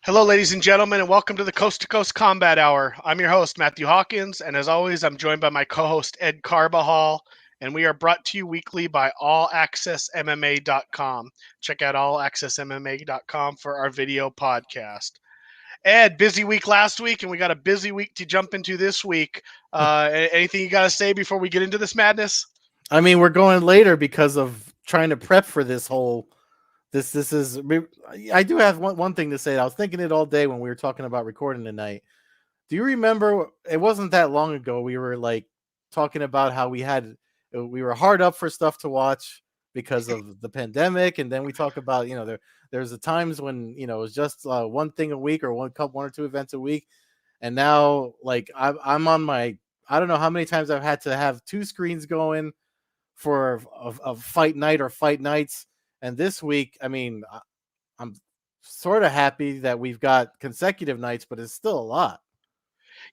Hello, ladies and gentlemen, and welcome to the Coast-to-Coast Combat Hour. I'm your host, Matthew Hawkins, and as always, I'm joined by my co-host, Ed Carbajal, and we are brought to you weekly by AllAccessMMA.com. Check out AllAccessMMA.com for our video podcast. Ed, busy week last week, and we got a busy week to jump into this week. Anything you got to say before we get into this madness? I mean, we're going later because of trying to prep for this whole. This is. I do have one thing to say. I was thinking it all day when we were talking about recording tonight. Do you remember? It wasn't that long ago. We were like talking about how we were hard up for stuff to watch because of the pandemic, and then we talk about there's the times when it was just one thing a week or one or two events a week, and now like I'm on my. I don't know how many times I've had to have two screens going for a fight night or fight nights. And this week, I mean, I'm sort of happy that we've got consecutive nights, but it's still a lot.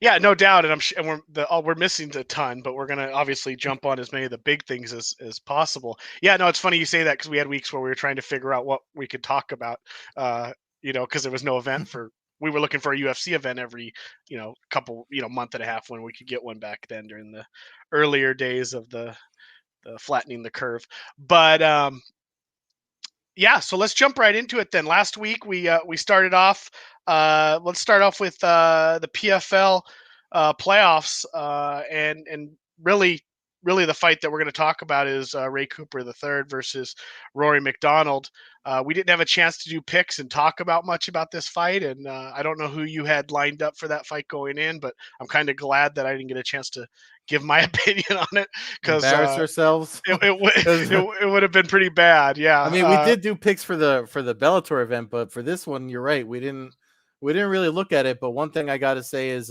Yeah, no doubt, and we're missing a ton, but we're gonna obviously jump on as many of the big things as possible. Yeah, no, it's funny you say that because we had weeks where we were trying to figure out what we could talk about, because there was no event for. We were looking for a UFC event every, couple, month and a half when we could get one back then during the earlier days of the flattening the curve. But yeah, so let's jump right into it then. Last week we started off. Let's start off with the PFL playoffs, and really the fight that we're going to talk about is Ray Cooper the third versus Rory McDonald. We didn't have a chance to do picks and talk about much about this fight, and I don't know who you had lined up for that fight going in, but I'm kind of glad that I didn't get a chance to give my opinion on it because Embarrass ourselves. it would have been pretty bad. Yeah. I mean, we did do picks for the Bellator event, but for this one, you're right. We didn't really look at it. But one thing I got to say is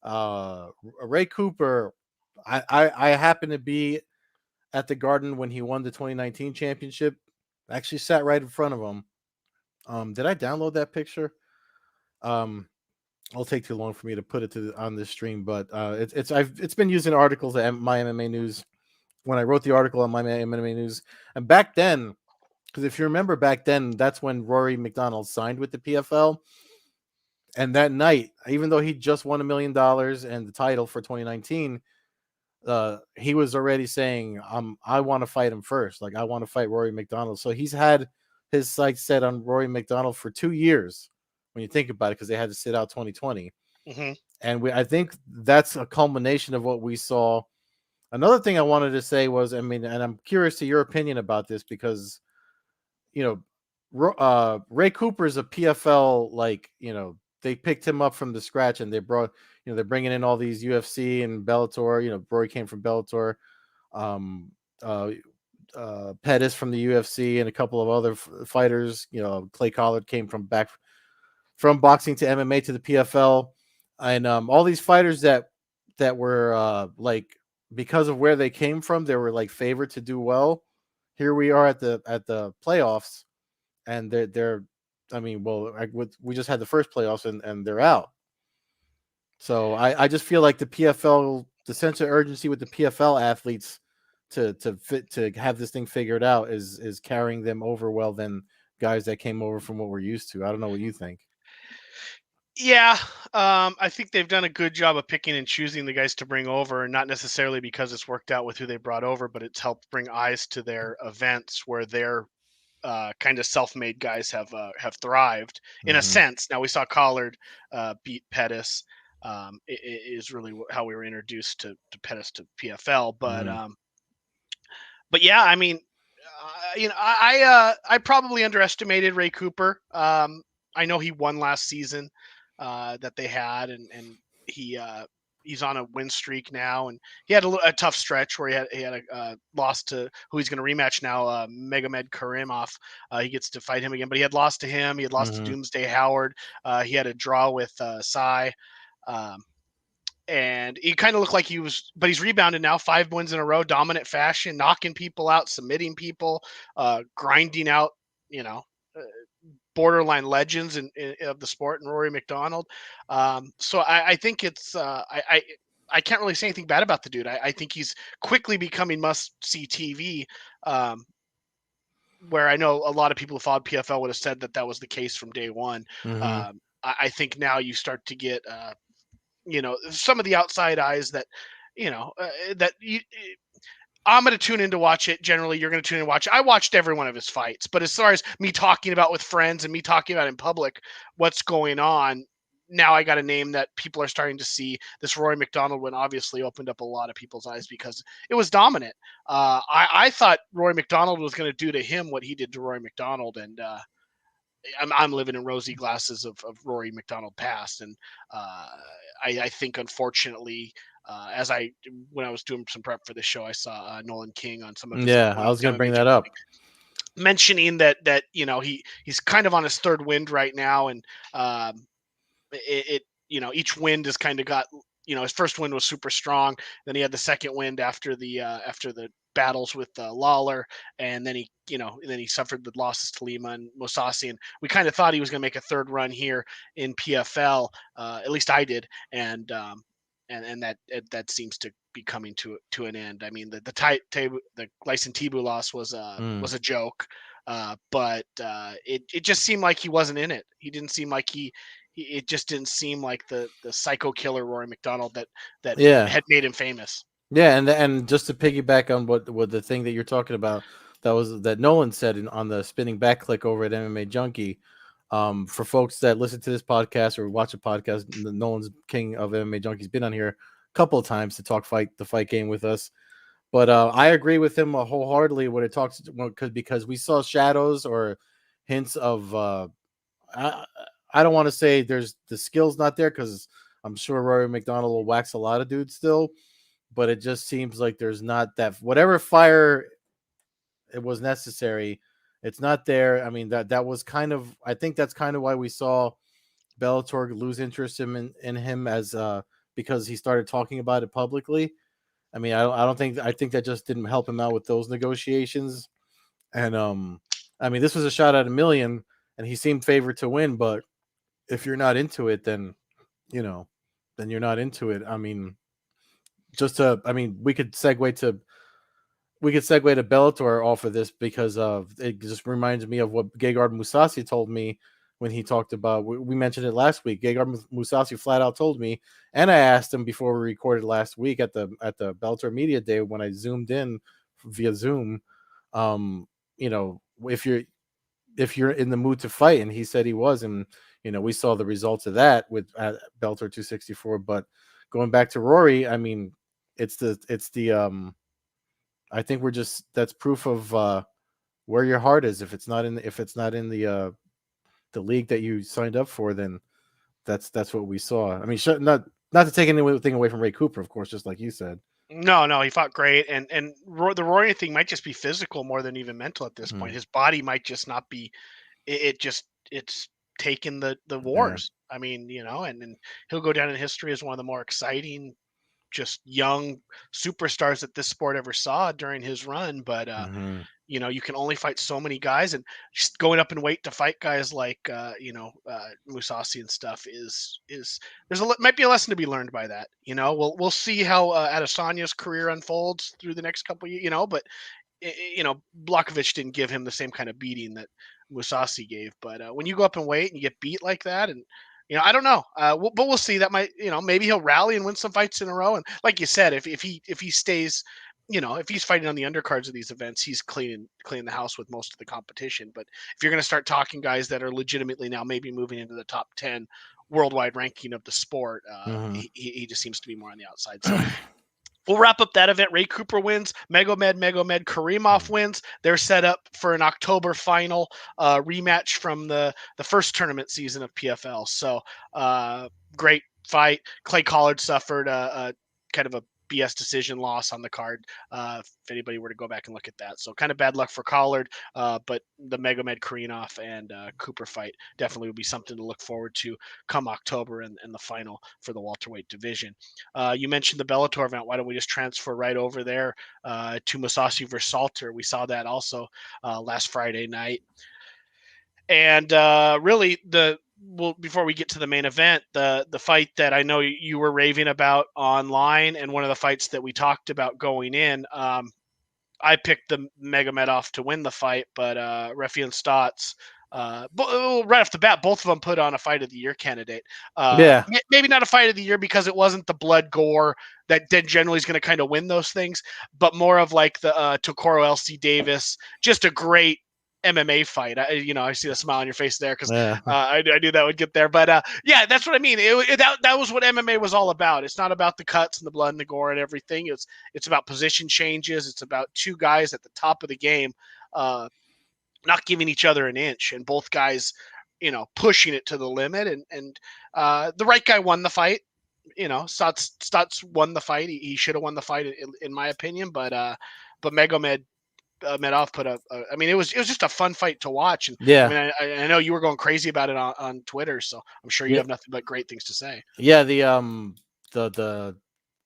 Ray Cooper. I happened to be at the Garden when he won the 2019 championship. I actually sat right in front of him. Did I download that picture? Um, It'll take too long for me to put it on this stream, but it's been used in articles at My MMA News when I wrote the article on My MMA News, and back then, because if you remember back then, that's when Rory McDonald signed with the PFL, and that night, even though he just won $1 million and the title for 2019, he was already saying, I want to fight him first. Like, I want to fight Rory McDonald. So he's had his sights set on Rory McDonald for 2 years when you think about it, because they had to sit out 2020. Mhm. And I think that's a culmination of what we saw. Another thing I wanted to say was, I mean, and I'm curious to your opinion about this because, Ray Cooper is a PFL, like, they picked him up from the scratch and they brought, they're bringing in all these UFC and Bellator. Rory came from Bellator, um, uh, Pettis from the UFC, and a couple of other fighters. Clay Collard came from boxing to MMA to the PFL, and all these fighters that were like, because of where they came from, they were like favored to do well. Here we are at the playoffs, and they're I mean, well, we just had the first playoffs and they're out. So I just feel like the sense of urgency with the PFL athletes to have this thing figured out is carrying them over well than guys that came over from what we're used to. I don't know what you think. Yeah, I think they've done a good job of picking and choosing the guys to bring over, and not necessarily because it's worked out with who they brought over, but it's helped bring eyes to their events where their kind of self-made guys have thrived in a Mm-hmm. sense. Now we saw Collard beat Pettis. Is really how we were introduced to Pettis to PFL, Mm-hmm. but yeah, I mean, I probably underestimated Ray Cooper. I know he won last season that they had, and he he's on a win streak now, and he had a tough stretch where he had a loss to who he's going to rematch now, Megamed Karimov. He gets to fight him again, but he had lost to him. He had lost to Mm-hmm. Doomsday Howard. He had a draw with Sai. Um, and he kind of looked like but he's rebounded now, 5 wins in a row, dominant fashion, knocking people out, submitting people, grinding out, you know, uh, borderline legends of the sport, and Rory McDonald. So I think it's I can't really say anything bad about the dude. I think he's quickly becoming must see TV. Um, where I know a lot of people who followed PFL would have said that that was the case from day one. Hmm. I think now you start to get, some of the outside eyes that, that you, I'm going to tune in to watch it. Generally, you're going to tune in and watch it. I watched every one of his fights, but as far as me talking about with friends and me talking about in public what's going on, now I got a name that people are starting to see. This Rory McDonald one obviously opened up a lot of people's eyes because it was dominant. I thought Rory McDonald was going to do to him what he did to Rory McDonald, and I'm living in rosy glasses of Rory McDonald past, and uh, I think unfortunately, as I when I was doing some prep for the show, I saw Nolan King on some of his Yeah, I opponents was gonna MMA bring that Junkie up. mentioning that he's kind of on his third wind right now, and um, each wind has kind of got, his first wind was super strong, then he had the second wind after the battles with Lawler, and then he suffered the losses to Lima and Mosasi, and we kind of thought he was going to make a third run here in PFL, at least I did, and that seems to be coming to an end. I mean, the Lyson Tibu loss Mm. was a joke, but it just seemed like he wasn't in it. He didn't seem like it just didn't seem like the psycho killer Rory McDonald that Yeah, had made him famous. yeah, and just to piggyback on what the thing that you're talking about, that Nolan said on the spinning back click over at MMA Junkie. For folks that listen to this podcast or watch a podcast, Nolan's king of MMA Junkie. He's been on here a couple of times to talk the fight game with us. But I agree with him wholeheartedly when it talks because we saw shadows or hints of. I, I don't want to say there's the skills not there because I'm sure Rory McDonald will wax a lot of dudes still, but it just seems like there's not that whatever fire it was necessary. It's not there. I mean that was kind of I think that's kind of why we saw Bellator lose interest in him as because he started talking about it publicly. I mean, I don't think I think that just didn't help him out with those negotiations. And I mean, this was a shot at a million, and he seemed favored to win. But if you're not into it, then you know, then you're not into it. I mean, I mean, we could segue to Bellator off of this because of it just reminds me of what Gegard Mousasi told me when he talked about we mentioned it last week. Gegard Mousasi flat out told me, and I asked him before we recorded last week at the Bellator Media Day when I zoomed in via Zoom. Um, you know, if you're in the mood to fight, and he said he was, and we saw the results of that with Bellator 264. But going back to Rory, I mean, it's the I think we're just that's proof of where your heart is. If it's not in the league that you signed up for, then that's what we saw. I mean, not to take anything away from Ray Cooper, of course, just like you said. No, he fought great, and the Rory thing might just be physical more than even mental at this point. Hmm. His body might just not be. It's taken the Yeah. wars. I mean, and he'll go down in history as one of the more exciting, just young superstars that this sport ever saw during his run. But Hmm. you can only fight so many guys, and just going up in weight to fight guys like Musasi and stuff is might be a lesson to be learned by that. We'll see how Adesanya's career unfolds through the next couple of years. But Blachowicz didn't give him the same kind of beating that Musasi gave. But when you go up in weight and you get beat like that, and I don't know, but we'll see. That might, maybe he'll rally and win some fights in a row. And like you said, if he stays, if he's fighting on the undercards of these events, he's cleaning the house with most of the competition. But if you're going to start talking guys that are legitimately now maybe moving into the top 10 worldwide ranking of the sport, Hmm. he just seems to be more on the outside. So we'll wrap up that event. Ray Cooper wins. Megomed Karimov wins. They're set up for an October final rematch from the first tournament season of PFL. So great fight. Clay Collard suffered a kind of a BS decision loss on the card. If anybody were to go back and look at that, so kind of bad luck for Collard. But the Megomed Karinov and Cooper fight definitely would be something to look forward to come October and the final for the welterweight division. You mentioned the Bellator event. Why don't we just transfer right over there to Musashi versus Salter? We saw that also last Friday night. And really, before we get to the main event, the fight that I know you were raving about online, and one of the fights that we talked about going in. I picked the Magomedov to win the fight, but Refi and Stotts, right off the bat, both of them put on a fight of the year candidate. Yeah, Maybe not a fight of the year because it wasn't the blood gore that then generally is going to kind of win those things, but more of like the Tokoro LC Davis, just a great MMA fight. I see the smile on your face there because yeah, I knew that would get there. But yeah, that's what I mean. That was what MMA was all about. It's not about the cuts and the blood and the gore and everything. It's about position changes. It's about two guys at the top of the game, uh, not giving each other an inch, and both guys, pushing it to the limit. And the right guy won the fight. Stotts won the fight. He should have won the fight in my opinion. But Megomed Medov put up. I mean, it was just a fun fight to watch, and I yeah, mean, I know you were going crazy about it on Twitter, so I'm sure you yeah, have nothing but great things to say. yeah. The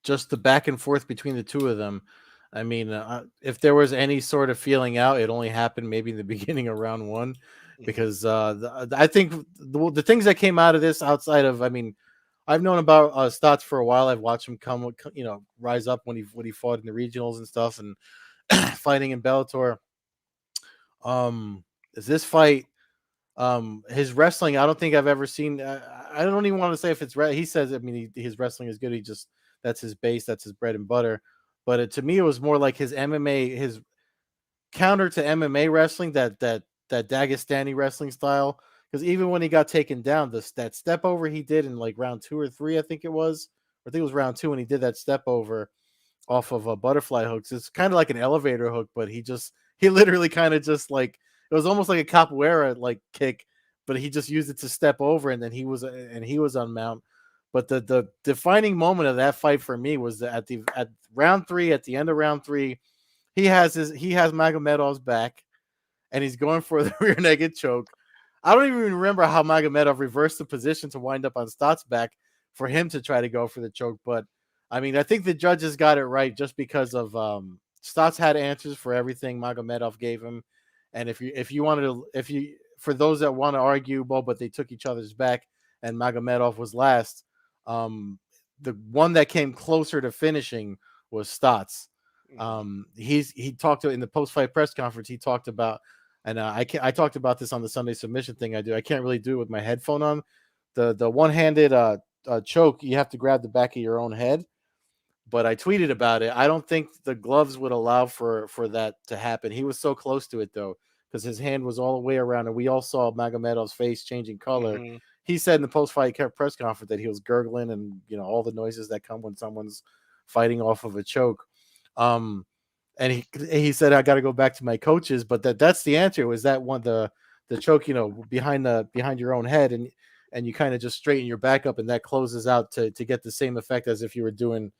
just the back and forth between the two of them. I mean, if there was any sort of feeling out, it only happened maybe in the beginning of round one, Hmm. because I think the things that came out of this, outside of, I mean, I've known about Stotts for a while. I've watched him rise up when he fought in the regionals and stuff, and fighting in Bellator. Is this fight? His wrestling, I don't think I've ever seen. I don't even want to say if it's he says. I mean, his wrestling is good. He just, that's his base. That's his bread and butter. But to me, it was more like his MMA, his counter to MMA wrestling, that Dagestani wrestling style. Because even when he got taken down, that step over he did in like round 2 or 3, I think it was. I think it was round 2 when he did that step over off of butterfly hooks. It's kind of like an elevator hook, but he literally kind of just like, it was almost like a capoeira like kick, but he just used it to step over, and then he was on mount. But the defining moment of that fight for me was at round 3, at the end of round 3, he has Magomedov's back, and he's going for the rear naked choke. I don't even remember how Magomedov reversed the position to wind up on Stott's back for him to try to go for the choke. But I mean, I think the judges got it right, just because of Stotts had answers for everything Magomedov gave him. And if you wanted to, if you for those that want to argue, well, but they took each other's back, and Magomedov was last. Um, the one that came closer to finishing was Stotts. Hmm. He talked to, in the post fight press conference. He talked about, and I talked about this on the Sunday submission thing I do. I can't really do it with my headphone on. The one handed choke, you have to grab the back of your own head. But I tweeted about it. I don't think the gloves would allow for that to happen. He was so close to it though, because his hand was all the way around, and we all saw Magomedov's face changing color. Hmm. He said in the post fight press conference that he was gurgling, and all the noises that come when someone's fighting off of a choke. Um, and he said, I got to go back to my coaches, but that's the answer. Was that one, the choke, behind your own head, and you kind of just straighten your back up, and that closes out to get the same effect as if you were doing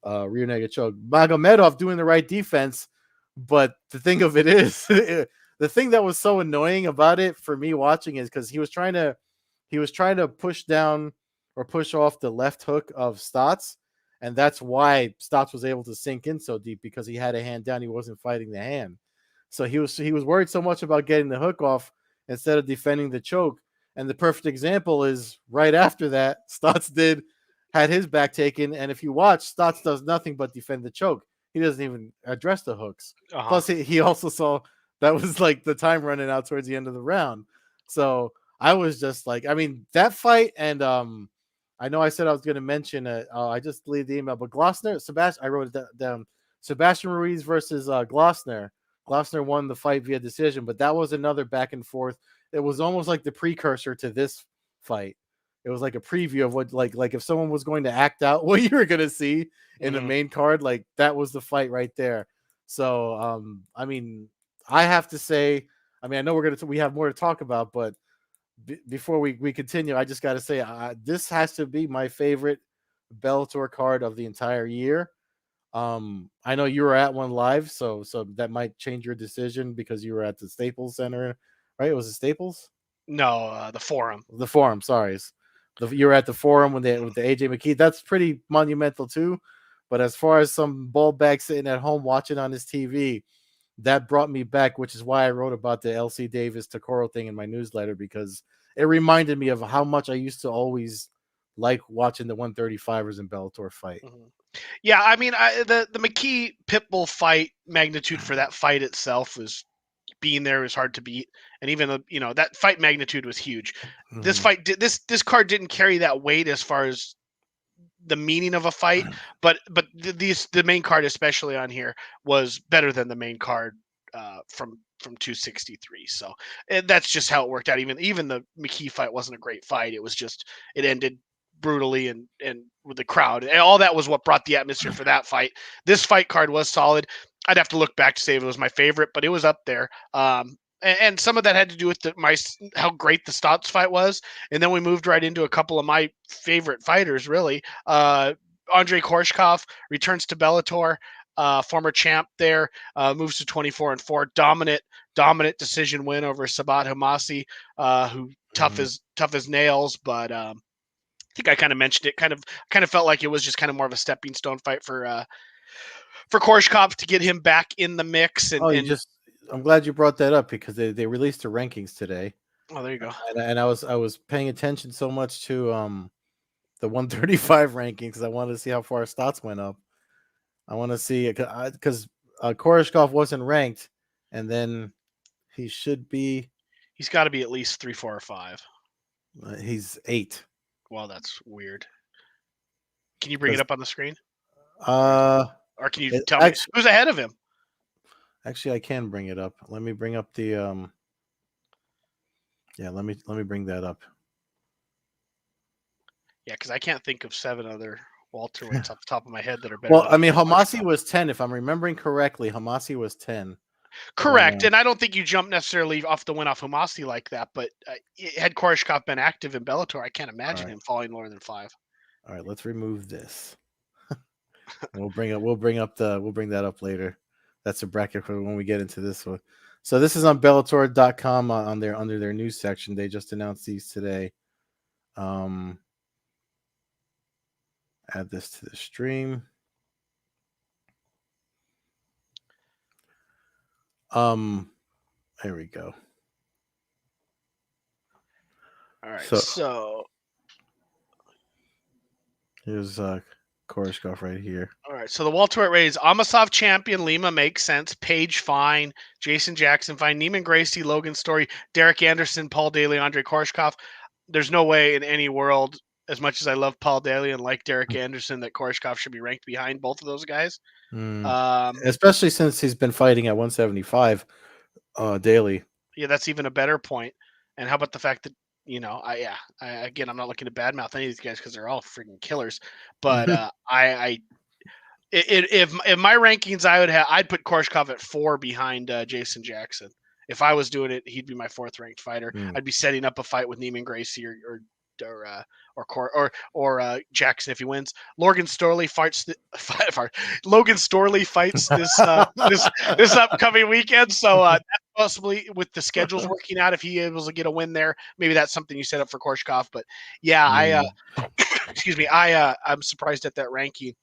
rear naked choke. Magomedov doing the right defense, but the thing of it is, the thing that was so annoying about it for me watching is because he was trying to push down or push off the left hook of Stotts, and that's why Stotts was able to sink in so deep, because he had a hand down. He wasn't fighting the hand, so he was worried so much about getting the hook off instead of defending the choke. And the perfect example is right after that, Stotts had his back taken, and if you watch, Stotts does nothing but defend the choke. He doesn't even address the hooks. Uh-huh. Plus, he also saw that was like the time running out towards the end of the round. So I was just like, I mean, that fight, and I know I said I was going to mention it. I just deleted the email, but I wrote it down. Sebastian Ruiz versus Glossner. Glossner won the fight via decision, but that was another back and forth. It was almost like the precursor to this fight. It was like a preview of what, like if someone was going to act out what you were going to see in the Hmm. main card, like that was the fight right there. So I mean, I have to say, I mean, I know we have more to talk about, but before we continue, I just got to say, this has to be my favorite Bellator card of the entire year. I know you were at one live, so that might change your decision because you were at the Staples Center, right? Was it Staples? No, the Forum. The Forum, sorry. You were at the Forum with Hmm. the AJ McKee. That's pretty monumental too. But as far as some bald bag sitting at home watching on his TV, that brought me back, which is why I wrote about the LC Davis Takoro thing in my newsletter, because it reminded me of how much I used to always like watching the 135ers in Bellator fight. Hmm. Yeah, I mean, the McKee Pitbull fight magnitude for that fight itself was being there was hard to beat, and even that fight magnitude was huge. This Mhm. fight did this card didn't carry that weight as far as the meaning of a fight, but the main card, especially on here, was better than the main card from 263. So that's just how it worked out. Even the McKee fight wasn't a great fight. It was just it ended brutally and with the crowd and all that was what brought the atmosphere for that fight. This fight card was solid. I'd have to look back to say if it was my favorite, but it was up there. And some of that had to do with how great the Stotts fight was, and then we moved right into a couple of my favorite fighters, really. Andrei Korshkov returns to Bellator, former champ there, moves to 24-4, dominant decision win over Sabat Hamasi, who Mhm. tough as nails, but I think I kind of mentioned it. Kind of felt like it was just kind of more of a stepping stone fight for Korshkov to get him back in the mix, Oh, you and just I'm glad you brought that up because they released the rankings today, oh, there you go. and I was paying attention so much to the 135 rankings because I wanted to see how far Stotts went up. I want to see because Koreshkov wasn't ranked, and then he should be. He's got to be at least 3, 4, or 5. He's 8. Well, that's weird. Can you bring it Because up on the screen, or uh, or can you it, tell me actually, who's ahead of him? actually, I can bring it up. Let me bring up the Yeah, let me bring that up. Yeah, because I can't think of 7 other welterweights off the top of my head that are better Well, than I mean, Andre Hamasi Koreshkov. was 10. If I'm remembering correctly, Hamasi was 10 when. Correct, and I don't think you jump necessarily off the win off Humasi like that. But had Koreshkov been active in Bellator, I can't All imagine right, him falling lower than 5. all right. Let's remove this. We'll bring that up later. That's a bracket for when we get into this one. So this is on Bellator.com on their under their news section. They just announced these today. Um, add this to the stream. Um, there we go. All right, So so here's Koreshkov right here. the welterweight race: Amasov champion Lima makes sense. Page fine. Jason Jackson fine. Neiman Gracie, Logan Story, Derek Anderson, Paul Daly, Andre Koreshkov. There's no way in any world, as much as I love Paul Daly and like Derek Anderson, that Koreshkov should be ranked behind both of those guys. Mm. Um, Especially since he's been fighting at 175 daily. yeah, that's even a better point. And how about the fact that again, I'm not looking to badmouth any of these guys because they're all freaking killers, but if my rankings, I'd put Koreshkov at 4 behind Jason Jackson. If I was doing it, he'd be my 4th ranked fighter. Mm. I'd be setting up a fight with Neiman Gracie or Jackson if he wins. Logan Storley fights Logan Storley fights this upcoming weekend. So that's possibly with the schedules working out. If he able to get a win there, maybe that's something you set up for Koreshkov. But yeah, Mm. excuse me, I'm surprised at that ranking.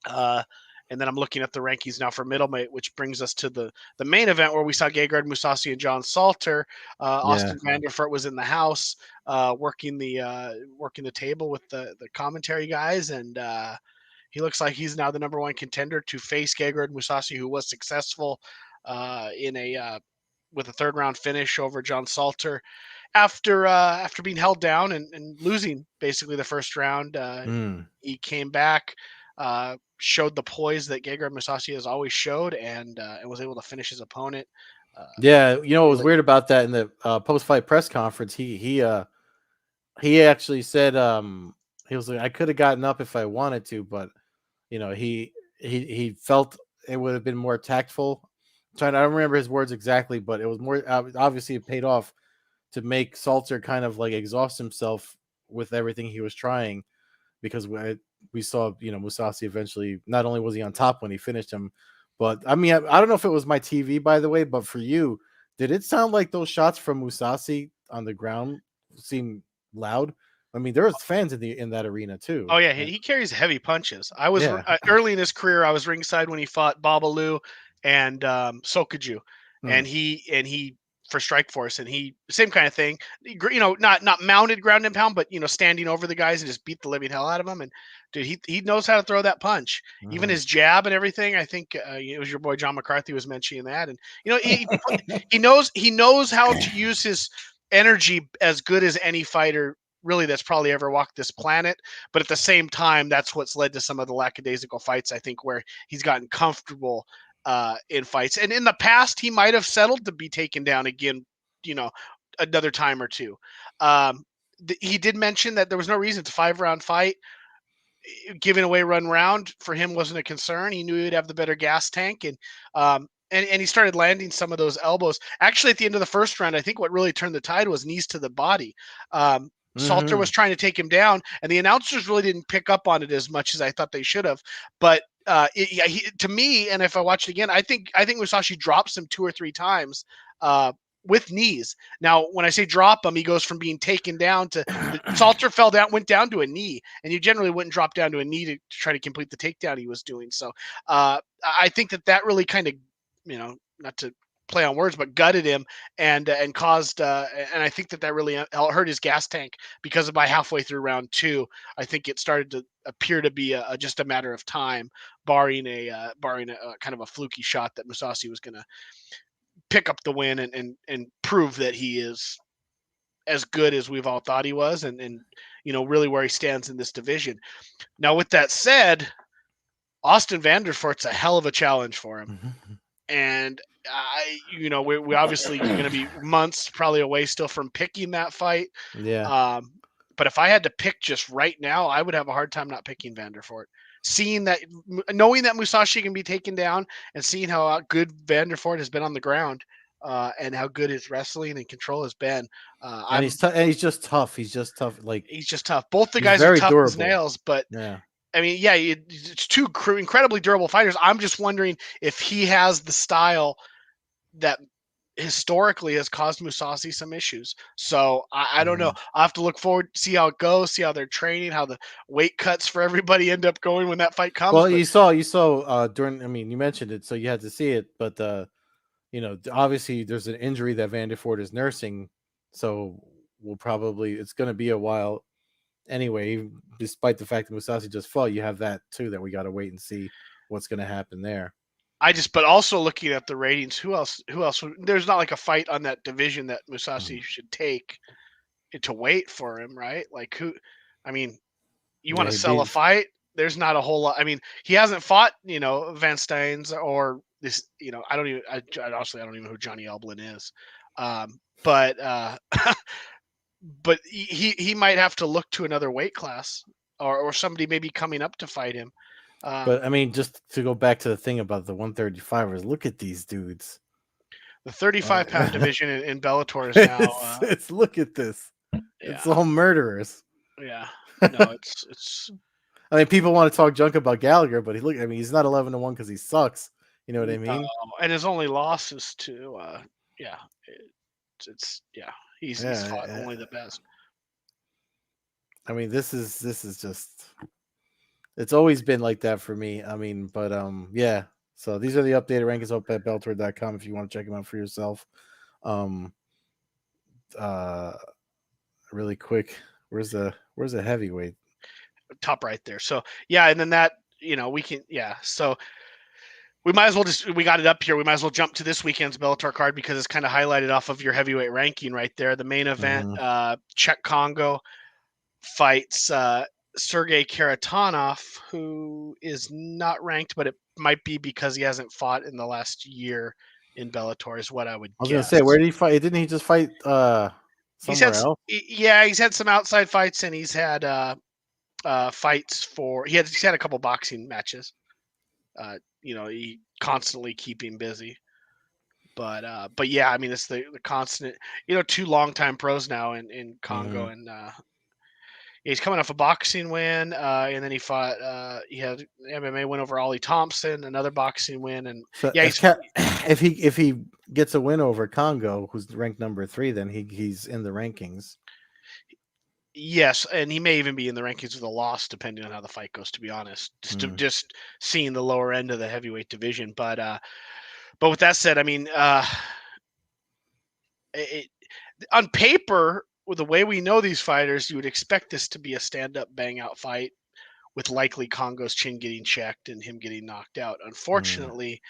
Uh, and then I'm looking at the rankings now for middleweight, which brings us to the main event where we saw Gegard Mousasi and John Salter. Yeah. Austin Vanderfurt was in the house, working the table with the commentary guys, and he looks like he's now the number 1 contender to face Gegard Mousasi, who was successful in a with a 3rd round finish over John Salter after being held down and losing basically the 1st round. Mm. He came back, showed the poise that Gegard Mousasi has always showed, and was able to finish his opponent. Uh, Yeah, what was really, weird about that in the post fight press conference, he actually said he was like, I could have gotten up if I wanted to, but he felt it would have been more tactful. I don't remember his words exactly, but it was more obviously it paid off to make Salter kind of like exhaust himself with everything he was trying because we saw Musasi eventually. Not only was he on top when he finished him, but I mean I don't know if it was my TV by the way, but for you, did it sound like those shots from Musasi on the ground seem loud? I mean, there was fans in that arena too. oh yeah, he, And he carries heavy punches. I was yeah. early in his career. I was ringside when he fought Babalu and Sokuju, Hmm. and he for Strikeforce, and he same kind of thing. Not mounted ground and pound, but standing over the guys and just beat the living hell out of them. And dude, he knows how to throw that punch. Even Mhm. his jab and everything. I think it was your boy John McCarthy was mentioning that, and he knows how to use his energy as good as any fighter really that's probably ever walked this planet. But at the same time, that's what's led to some of the lackadaisical fights, I think, where he's gotten comfortable in fights. And in the past, he might have settled to be taken down again, you know, another time or two. Um, he did mention that there was no reason. It's a 5-round fight. Giving away run round for him wasn't a concern. He knew he'd have the better gas tank, and he started landing some of those elbows. Actually, at the end of the first round, I think what really turned the tide was knees to the body. Salter was Mhm. trying to take him down, and the announcers really didn't pick up on it as much as I thought they should have. But to me, and if I watch it again, I think Musashi drops him 2 or 3 times with knees. Now, when I say drop him, he goes from being taken down to Salter went down to a knee, and you generally wouldn't drop down to a knee to try to complete the takedown he was doing. So I think that really kind of, not to play on words, but gutted him and caused, and I think that really hurt his gas tank, because by halfway through round 2, I think it started to appear to be just a matter of time, barring a kind of a fluky shot that Musashi was going to pick up the win and prove that he is as good as we've all thought he was, and really where he stands in this division. Now, with that said, Austin Vanderfort's a hell of a challenge for him, Mhm. and we obviously going to be months probably away still from picking that fight. Yeah. Um, but if I had to pick just right now, I would have a hard time not picking Vanderfort. Knowing that Musashi can be taken down, and seeing how good Vanderfort has been on the ground, and how good his wrestling and control has been, And I'm he's just tough. He's just tough. Like he's just tough. Both the he's guys are very tough as durable. nails, but Yeah. I mean, yeah, it's two incredibly durable fighters. I'm just wondering if he has the style that historically has caused Musashi some issues. So I don't know. Mhm. I'll have to look forward, see how it goes, see how they're training, how the weight cuts for everybody end up going when that fight comes. Well, But you saw during. I mean, you mentioned it, so you had to see it. But obviously, there's an injury that Vanderford is nursing, so it's going to be a while anyway. Despite the fact that Musashi just fought, you have that too that we got to wait and see what's going to happen there. but also looking at the ratings, who else? There's not like a fight on that division that Musashi Mhm. should take to wait for him, right? Like who? I mean, you want Yeah, to he sell a beat. fight? There's not a whole lot. I mean, he hasn't fought, Van Steins or this. I don't even. Honestly, I don't even know who Johnny Elblin is. But but he might have to look to another weight class, or somebody maybe coming up to fight him. But Um, I mean, just to go back to the thing about the 135ers, look at these dudes. the 35-pound Uh, division in Bellator is now, it's look at this. It's yeah, all murderers. yeah. No, it's I mean, people want to talk junk about Gallagher, but I mean, he's not 11-1 because he sucks. You know what I no, mean? and his only loss is to, yeah, yeah. He's Yeah. fought only the best. I mean, this is just. It's always been like that for me. I mean, but yeah. So these are the updated rankings up at Bellator.com if you want to check them out for yourself. Um, uh, really quick, where's the heavyweight? Top right there. So yeah, and then that, we can, yeah. So we got it up here. We might as well jump to this weekend's Bellator card, because it's kind of highlighted off of your heavyweight ranking right there. The main event, Mhm. Czech Congo fights Sergey Karatanov, who is not ranked, but it might be because he hasn't fought in the last year in Bellator, is what I would I was gonna say, guess. where did he fight? Didn't he just fight somewhere else? Yeah, he's had some outside fights, and he's had fights he's had a couple boxing matches. He constantly keeping busy. But yeah, I mean, it's the constant. 2 longtime pros now in Congo, Mhm. and he's coming off a boxing win, and then he had MMA win over Ollie Thompson, another boxing win, and So yeah, if if he gets a win over Congo, who's ranked number 3, then he's in the rankings. yes, and he may even be in the rankings with a loss, depending on how the fight goes. To be honest, Mm. just seeing the lower end of the heavyweight division, but with that said, I mean, it, on paper, with the way we know these fighters, you would expect this to be a stand-up, bang-out fight with likely Congo's chin getting checked and him getting knocked out. Mm. Unfortunately,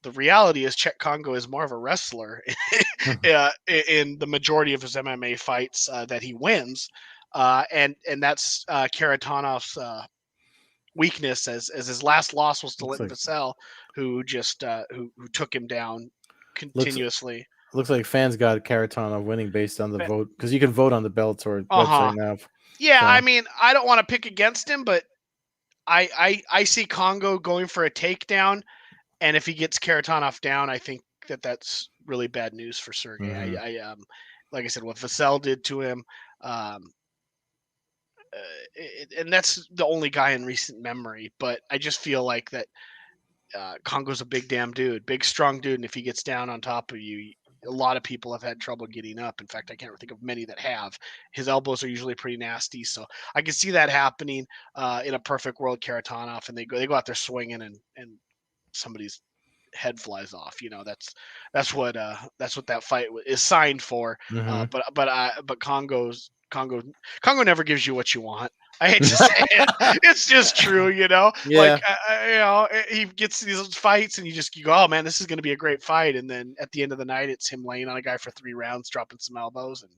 the reality is Czech Congo is more of a wrestler in the majority of his MMA fights that he wins, and that's Karatanov's weakness. As his last loss was to looks Linton like Vassell, who just who took him down looks continuously. looks like fans got Karatana winning based on the vote because you can vote on the Bellator Uh website huh. now. Yeah, I So mean, I don't want to pick against him, but I see Congo going for a takedown, and if he gets Karatanov down, I think that's really bad news for Sergey. mhm. Like I said, what Vassell did to him, um, and that's the only guy in recent memory. But I just feel like that Congo's a big damn dude, big strong dude, and if he gets down on top of you, a lot of people have had trouble getting up. In fact, I can't think of many that have. His elbows are usually pretty nasty, so I can see that happening in a perfect world. Karatanov, and they go out there swinging, and somebody's head flies off. That's what that fight is signed for. Mhm. But Congo never gives you what you want. I hate to say it. It's just true, Like Yeah. he gets these fights, and you go, oh man, this is going to be a great fight, and then at the end of the night, it's him laying on a guy for 3 rounds, dropping some elbows, and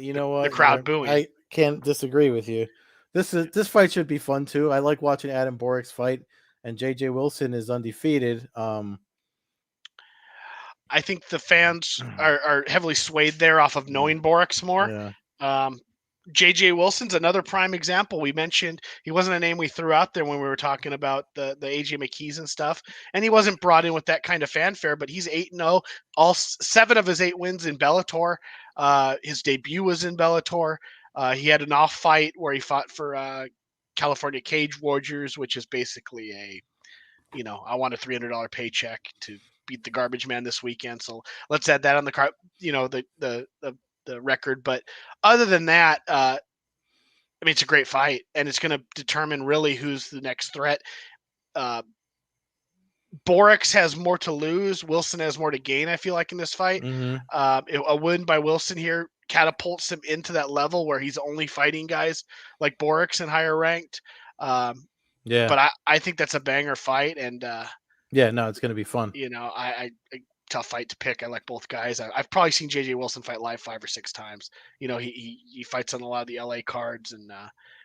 You the, know the what? crowd booing. I can't disagree with you. This fight should be fun too. I like watching Adam Borik's fight, and JJ Wilson is undefeated. I think the fans are heavily swayed there off of Yeah. knowing Borix more. Yeah. Um, JJ Wilson's another prime example. We mentioned he wasn't a name we threw out there when we were talking about the AJ McKees and stuff, and he wasn't brought in with that kind of fanfare. But he's 8-0, all 7 of his 8 wins in Bellator. His debut was in Bellator. He had an off fight where he fought for California Cage Warriors, which is basically I want a $300 paycheck to beat the garbage man this weekend. So let's add that on the card, the record. But other than that, I mean, it's a great fight, and it's going to determine really who's the next threat. Uh, Borix has more to lose. Wilson has more to gain. I feel like in this fight, Hmm. a win by Wilson here catapults him into that level where he's only fighting guys like Borix and higher ranked. Um, Yeah. but I think that's a banger fight, and Yeah. No, it's gonna be fun. I tough fight to pick. I like both guys. I've probably seen JJ Wilson fight live 5 or 6 times. He fights on a lot of the LA cards, and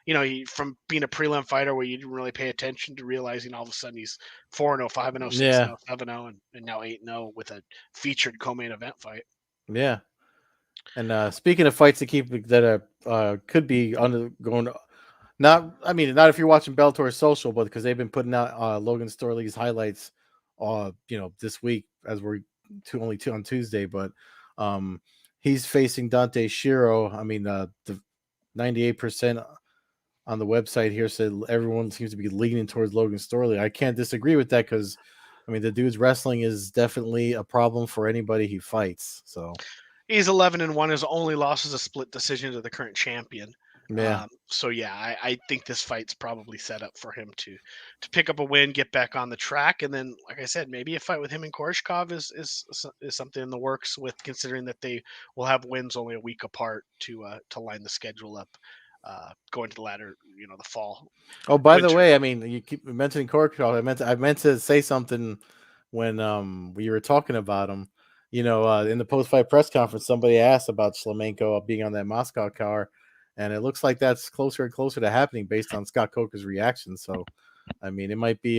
he from being a prelim fighter where you didn't really pay attention to realizing all of a sudden he's 4-0, 5-0, Yeah. 6-0, 7-0, and now 8-0 with a featured co-main event fight. Yeah. And speaking of fights that could be undergoing, not if you're watching Bellator Social, but because they've been putting out Logan Storley's highlights, this week as we're only two on Tuesday, but um, he's facing Dante Shiro. I mean, the 98% on the website here said everyone seems to be leaning towards Logan Storley. I can't disagree with that because, I mean, the dude's wrestling is definitely a problem for anybody he fights. So He's 11-1. His only loss is a split decision to the current champion. yeah, So yeah, I think this fight's probably set up for him to pick up a win, get back on the track, and then, like I said, maybe a fight with him and Koreshkov is something in the works. With considering that they will have wins only a week apart to line the schedule up, going to the latter, the fall, oh, by the winter. way, I mean, you keep mentioning Korkov. I meant to say something when we were talking about him. In the post fight press conference, somebody asked about Shlemenko being on that Moscow car, and it looks like that's closer and closer to happening based on Scott Coker's reaction. So, I mean, it might be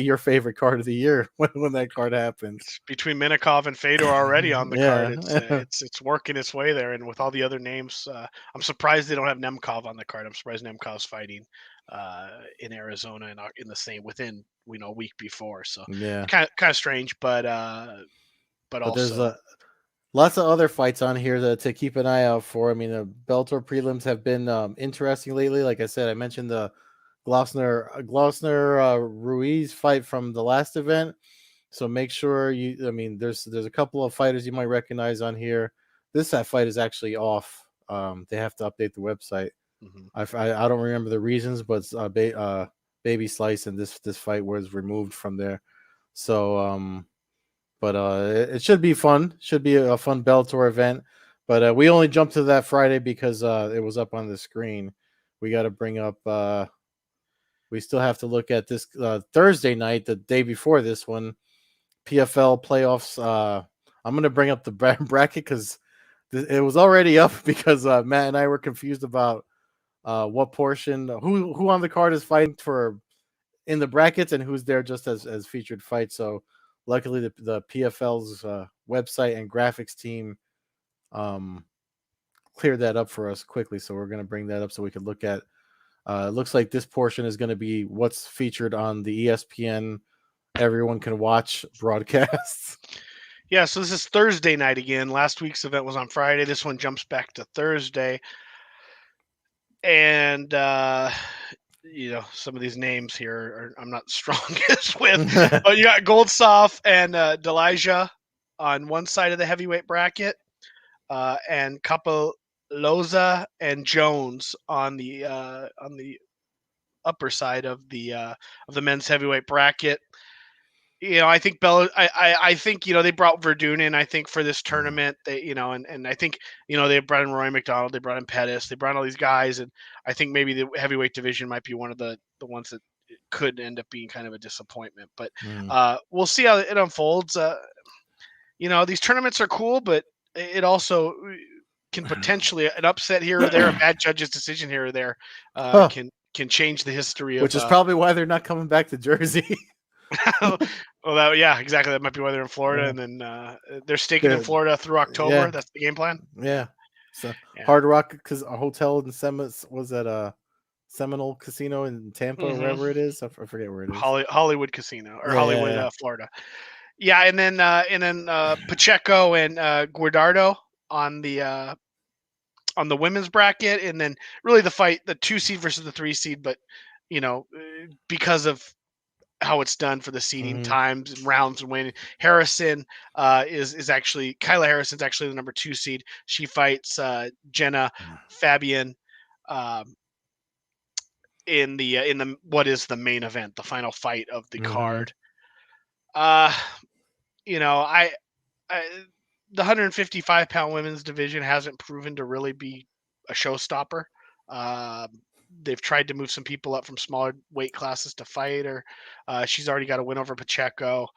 your favorite card of the year when that card happens. Between Minikov and Fedor already on the card. It's Yeah, it's working its way there, and with all the other names, I'm surprised they don't have Nemkov on the card. I'm surprised Nemkov's fighting in Arizona and in the same within a week before. So yeah. kind of strange, but But there's also lots of other fights on here to keep an eye out for. I mean, the Bellator prelims have been interesting lately. Like I said, I mentioned the Glossner Ruiz fight from the last event. So make sure you. I mean, there's a couple of fighters you might recognize on here. That fight is actually off. They have to update the website. mhm. I don't remember the reasons, but Baby Slice and this fight was removed from there. So But it should be fun. Should be a fun Bellator event. But we only jumped to that Friday because it was up on the screen. We got to bring up. We still have to look at this Thursday night, the day before this one, PFL playoffs. I'm going to bring up the bracket because it was already up because Matt and I were confused about what portion, who on the card is fighting for in the brackets and who's there just as featured fight. So luckily the PFL's website and graphics team cleared that up for us quickly. So we're going to bring that up so we can look at. It looks like this portion is going to be what's featured on the ESPN. Everyone can watch broadcasts. Yeah, so this is Thursday night again. Last week's event was on Friday. This one jumps back to Thursday. And some of these names here I'm not strongest with. But you got Goldsoff and Delija on one side of the heavyweight bracket, and Capoloza and Jones on the upper side of the men's heavyweight bracket. I think I think they brought Verdun in. I think for this tournament, and I think they brought in Roy McDonald, they brought in Pettis, they brought all these guys, and I think maybe the heavyweight division might be one of the ones that could end up being kind of a disappointment. But we'll see how it unfolds. These tournaments are cool, but it also can potentially an upset here or there, a bad judge's decision here or there can change the history of. Which is probably why they're not coming back to Jersey. Well, yeah, exactly. That might be why they're in Florida, and then they're staking in Florida through October. Yeah. That's the game plan. Yeah. So Hard Rock, because a hotel in was at a Seminole Casino in Tampa or wherever it is. I forget where it is. Hollywood Casino or Hollywood, Florida. Yeah, and then Pacheco and Guardado on the women's bracket, and then really the fight, the 2 seed versus the 3 seed, but because of how it's done for the seeding times and rounds and winning. Harrison is actually Kyla Harrison's actually the number 2 seed. She fights Jenna Fabian in the what is the main event, the final fight of the card. The 155-pound women's division hasn't proven to really be a showstopper. They've tried to move some people up from smaller weight classes to fight her. She's already got a win over Pacheco.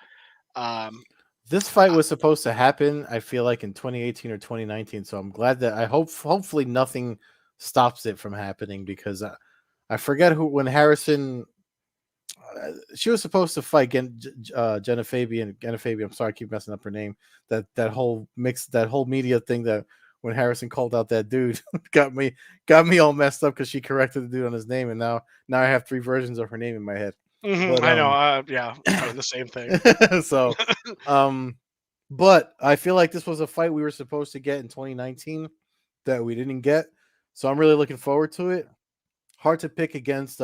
This fight was supposed to happen, I feel like, in 2018 or 2019. So I'm glad that hopefully nothing stops it from happening, because I forget when Harrison. She was supposed to fight Jenna Fabian. I'm sorry, I keep messing up her name. That whole media thing that when Harrison called out that dude got me all messed up because she corrected the dude on his name, and now I have 3 versions of her name in my head. But, I know, yeah, the same thing. So, but I feel like this was a fight we were supposed to get in 2019 that we didn't get. So I'm really looking forward to it. Hard to pick against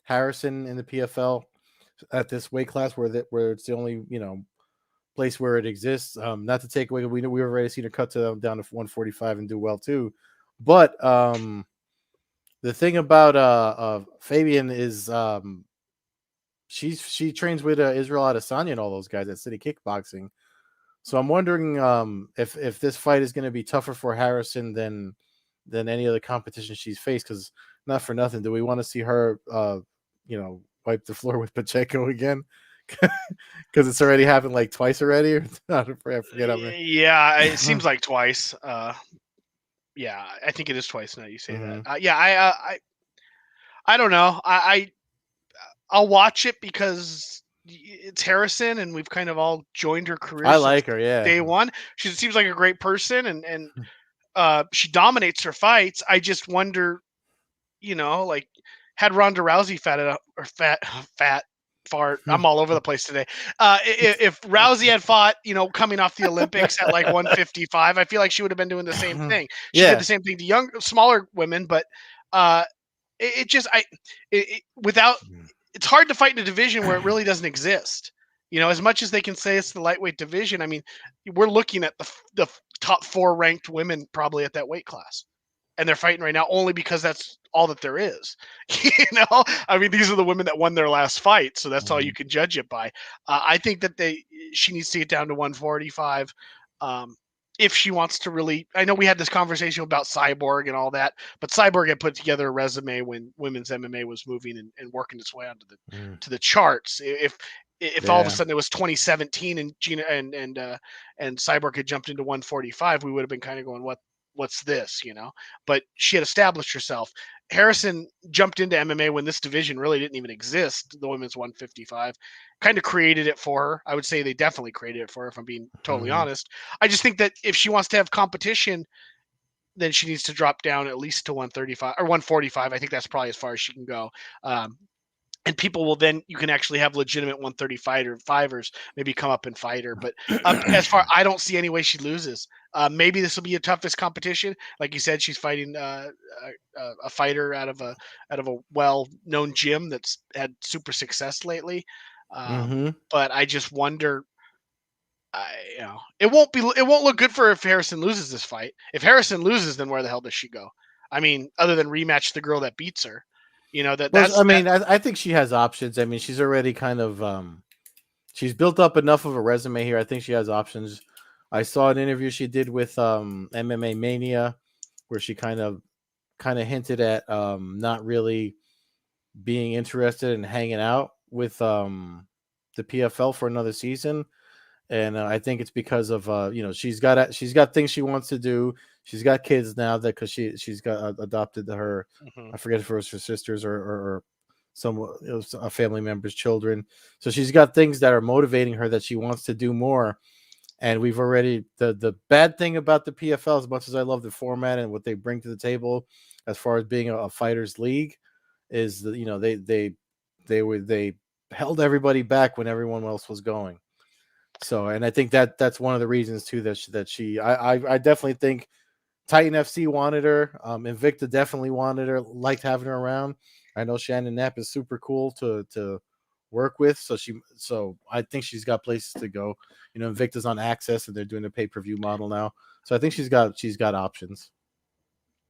Harrison in the PFL at this weight class where it's the only place where it exists. Not to take away, we've already seen her cut down to 145 and do well too. But the thing about Fabian is she trains with Israel Adesanya and all those guys at City Kickboxing. So I'm wondering if this fight is going to be tougher for Harrison than any other competition she's faced. Because not for nothing, do we want to see her wipe the floor with Pacheco again? Because it's already happened like twice already. I forget how many. Yeah, it seems like twice. Yeah, I think it is twice now you say that. Yeah, I don't know. I'll watch it because it's Harrison, and we've kind of all joined her career. I like her, yeah. Day one, she seems like a great person, and she dominates her fights. I just wonder, like, had Ronda Rousey fat fart. I'm all over the place today. If Rousey had fought, coming off the Olympics at like 155, I feel like she would have been doing the same thing. She did the same thing to smaller women, but it's hard to fight in a division where it really doesn't exist. As much as they can say it's the lightweight division, I mean, we're looking at the top 4 ranked women probably at that weight class, and they're fighting right now only because that's all that there is. You know, I mean, these are the women that won their last fight, so that's all you Mhm. can judge it by. I think that she needs to get down to 145. Um, if she wants to really, I know we had this conversation about Cyborg and all that, but Cyborg had put together a resume when women's MMA was moving and working its way onto the Mm. to the charts. If all of a Yeah. sudden it was 2017 and Gina and Cyborg had jumped into 145, we would have been kind of going, what's this, you know? But she had established herself. Harrison jumped into MMA when this division really didn't even exist, the women's 155. Kind of created it for her. I would say they definitely created it for her, if I'm being totally Mhm. honest. I just think that if she wants to have competition, then she needs to drop down at least to 135 or 145. I think that's probably as far as she can go. Um, and people will then you can actually have legitimate 135 or fivers maybe come up and fight her. But as far I don't see any way she loses. Maybe this will be a toughest competition. Like you said, she's fighting a fighter out of a well-known gym that's had super success lately. Mhm. But I just wonder. It won't look good for her if Harrison loses this fight. If Harrison loses, then where the hell does she go? I mean, other than rematch the girl that beats her, you know that Well, that's I that. mean, I think she has options. I mean, she's already kind of she's built up enough of a resume here. I think she has options. I saw an interview she did with MMA Mania where she kind of hinted at not really being interested in hanging out with the PFL for another season. And I think it's because of she's got things she wants to do. She's got kids now that because she's got adopted her. Mhm. I forget if it was her sisters or some it was a family member's children. So she's got things that are motivating her that she wants to do more. And we've already the bad thing about the PFL, as much as I love the format and what they bring to the table, as far as being a fighters league, is that they held everybody back when everyone else was going. So, and I think that's one of the reasons too I definitely think Titan FC wanted her. Invicta definitely wanted her, liked having her around. I know Shannon Knapp is super cool to work with, so I think she's got places to go. You know, Invicta's on Access and they're doing a pay-per-view model now. So I think she's got options.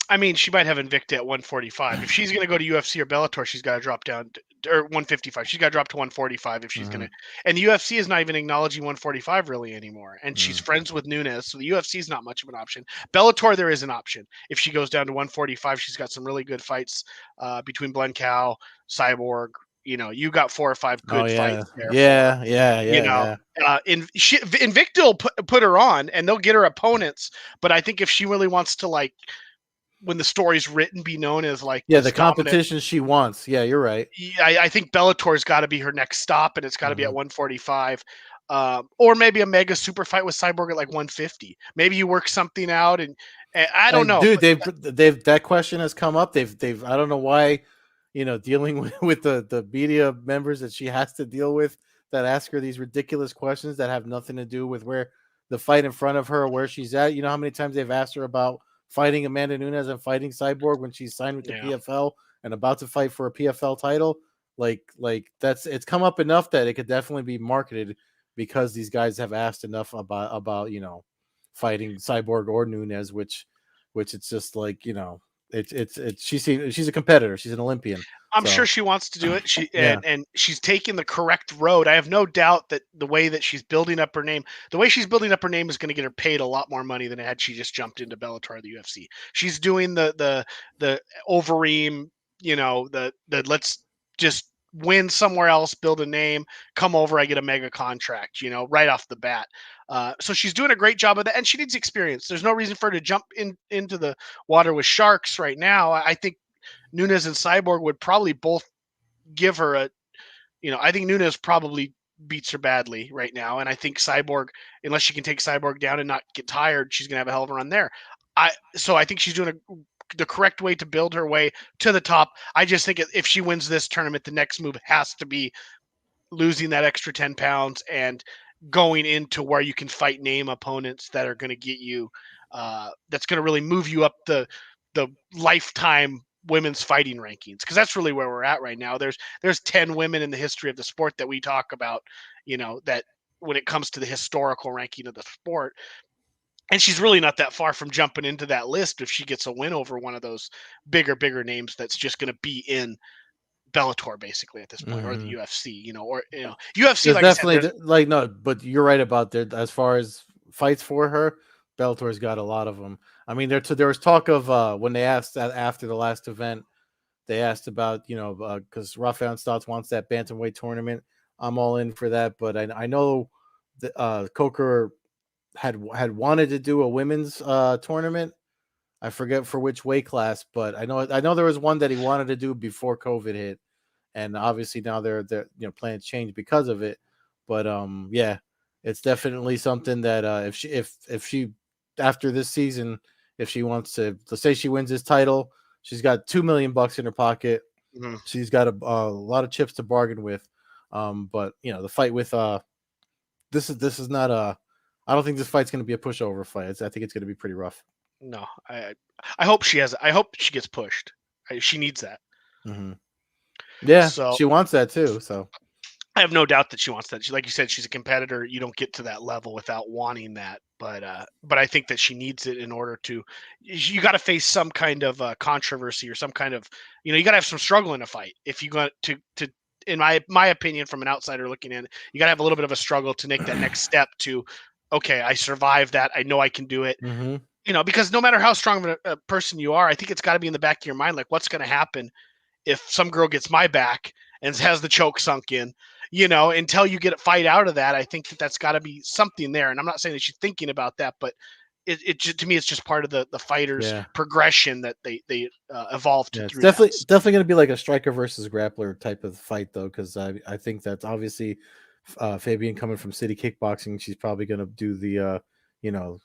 I mean, she might have Invicta at 145. If she's going to go to UFC or Bellator, she's got to drop down or 155. She's got to drop to 145 if she's going Mm-hmm. to. And the UFC is not even acknowledging 145 really anymore. And she's Mm-hmm. friends with Nunes, so the UFC is not much of an option. Bellator, there is an option. If she goes down to 145, she's got some really good fights between Blencow, Cyborg. You know, you got 4 or 5 Oh good yeah, fights there for her. yeah, yeah, You yeah, know, yeah. Invicta will put her on, and they'll get her opponents. But I think if she really wants to like when the story's written, be known as like Yeah, the this dominant. competition she wants. Yeah, you're right. Yeah, I think Bellator's got to be her next stop, and it's got to be Mm-hmm. at 145, or maybe a mega super fight with Cyborg at like 150. Maybe you work something out, and I don't know. Dude, But they've that question has come up. They've I don't know why, dealing with the media members that she has to deal with that ask her these ridiculous questions that have nothing to do with where the fight in front of her or where she's at. You know how many times they've asked her about fighting Amanda Nunes and fighting Cyborg when she's signed with the yeah, PFL and about to fight for a PFL title? Like it's come up enough that it could definitely be marketed because these guys have asked enough about fighting Cyborg or Nunes, which it's just like it's she's a competitor, she's an Olympian, I'm sure so she wants to do it. She yeah. and she's taking the correct road. I have no doubt that the way that she's building up her name, the way she's building up her name is going to get her paid a lot more money than had she just jumped into Bellator or the UFC. She's doing the Overeem, the let's just win somewhere else, build a name, come over, I get a mega contract, right off the bat. So she's doing a great job of that, and she needs experience. There's no reason for her to jump into the water with sharks right now. I think Nunes and Cyborg would probably both give her I think Nunes probably beats her badly right now. And I think Cyborg, unless she can take Cyborg down and not get tired, she's going to have a hell of a run there. So I think she's doing the correct way to build her way to the top. I just think if she wins this tournament, the next move has to be losing that extra 10 pounds and going into where you can fight name opponents that are going to get you that's going to really move you up the lifetime women's fighting rankings, because that's really where we're at right now. There's 10 women in the history of the sport that we talk about, that when it comes to the historical ranking of the sport, and she's really not that far from jumping into that list if she gets a win over one of those bigger names that's just going to be in Bellator basically at this point, or the Hmm. UFC, or UFC. There's Like I said, definitely like no, but you're right about there as far as fights for her. Bellator's got a lot of them. I mean, there was talk of when they asked after the last event, they asked about because Rafael Stotts wants that bantamweight tournament. I'm all in for that, but I know that Coker had wanted to do a women's tournament. I forget for which weight class, but I know there was one that he wanted to do before COVID hit, and obviously now they're plans change because of it. But yeah, it's definitely something that if she after this season, if she wants to, let's say she wins this title, she's got $2 million in her pocket. mhm, She's got a lot of chips to bargain with. But the fight with this is not a. I don't think this fight's going to be a pushover fight. I think it's going to be pretty rough. no, I hope she has. I hope she gets pushed. She needs that. Hmm. Yeah, So she wants that too. So I have no doubt that she wants that. Like you said, she's a competitor. You don't get to that level without wanting that. But I think that she needs it in order to. You got to face some kind of controversy or some kind of, you got to have some struggle in a fight if you got to. In my opinion, from an outsider looking in, you got to have a little bit of a struggle to make that next step to, okay, I survived that. I know I can do it. hmm Because no matter how strong of a person you are, I think it's got to be in the back of your mind, like what's going to happen if some girl gets my back and has the choke sunk in, until you get a fight out of that. I think that that's got to be something there. And I'm not saying that she's thinking about that, but it just, to me, it's just part of the fighter's yeah. progression that they evolved Yeah, it's through that. definitely going to be like a striker versus grappler type of fight, though, because I think that's obviously Fabian coming from City Kickboxing. She's probably going to do the you know